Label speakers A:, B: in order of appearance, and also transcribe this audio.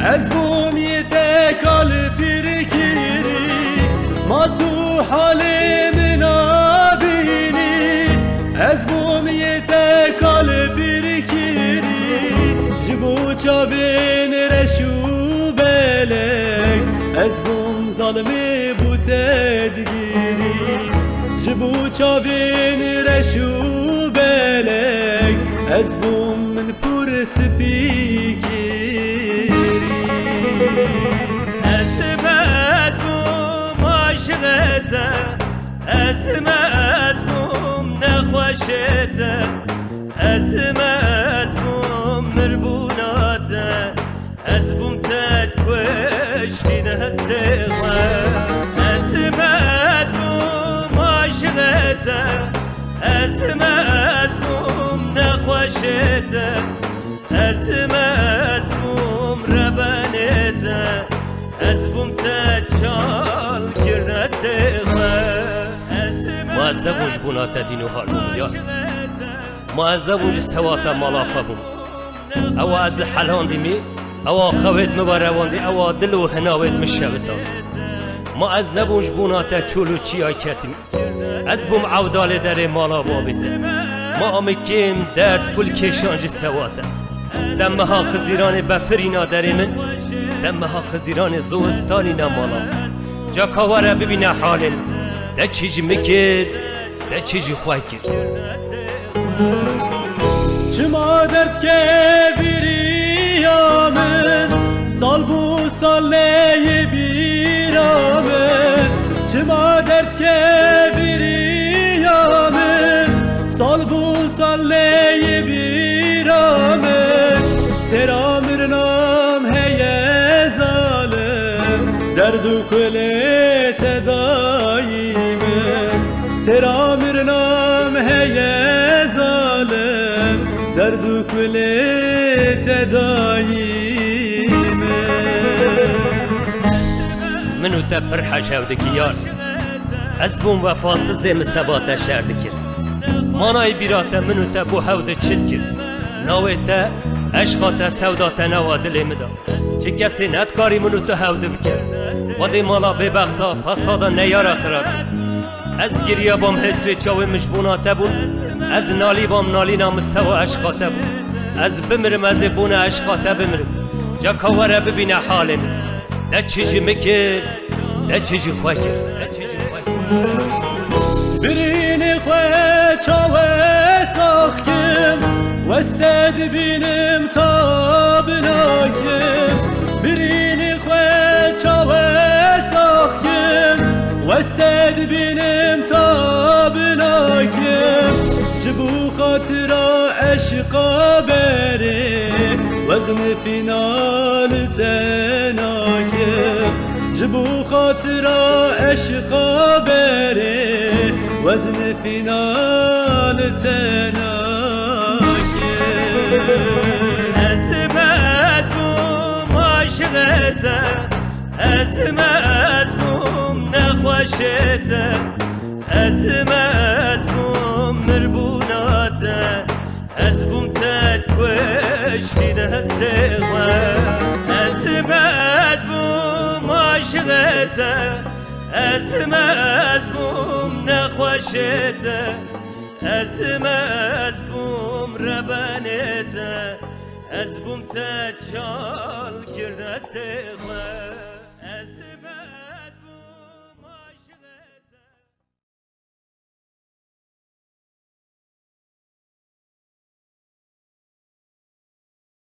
A: از بوم یتکال پیرکیری ما تو حال منابینی از بوم یتکال پیرکیری جبو چاوین رشو بلک از بوم ظالمی بو تدگیری جبو چاوین رشو بلک از بوم من پر سپیکی
B: اسمت بوم عاشقته اسمت بوم نخوشته اسمت بوم مربوناته از بوم تد کشتی دسته اسمت بوم عاشقته اسمت بوم نخوشته اسمت بوم ربانته از بوم تچال کرنته
C: معذب وش بونات دینو هارمون یا معذب وش سوات مالافه بون او از حلان دیمی او خوید مبارواندی او دل و هناوید مشوتا معذب وش بونات چولو چیای کتیم از بوم عودال در مالا بابیته ما امکیم درد کل کشانج سواته دمها خزیران بفرینا داری من دمها خزیران زوستانی نمالا جا کاواره ببینه حالن ده چیجی مکر ده چیجی خواه کر
A: چما درد که بیریامن سال بو سال نی بیرامن چما درد که بیریامن سال بو سال نی بیرامن ترا مرنام هی ظالم درد و کلت دایمن ترا مرنام هی ظالم درد و کلت دایمن
C: منو تا پر حجاودکی یار از بوم وفاسز مسابات شرد کر مانای بیراتا منو تا بو هود چد کر ناوی تا عشقاتا سوداتا نوا دل مدا چه کسی ندکاری منو تا هود بکر وادی مالا ببغتا فسادا نیارا خراب از گریه بام حسری چاوی مجبوناتا بون از نالی بام نالی نام سوا عشقاتا بون از بمرم از بون عشقاتا بمرم جا کاوره ببینه حالم ده چیجی مکر ده چیجی خواه کر
A: برینی خواه چاوه ساخکم وستد بینم تا بناکم برینی خواه چاوه ساخکم وستد بینم تا بناکم جبو خاطرا عشقا بره وزن فینال تناکم جبو خاطرا عشقا بره وزن فینال تناکم
B: اسمت بوم عاشقته اسمت بوم نخوشته اسمت بوم مربوناته از بوم تد کشتی دسته اسمت بوم عاشقته اسمت بوم نخوشته اسمت بوم ربانته از بوم تچال کرده است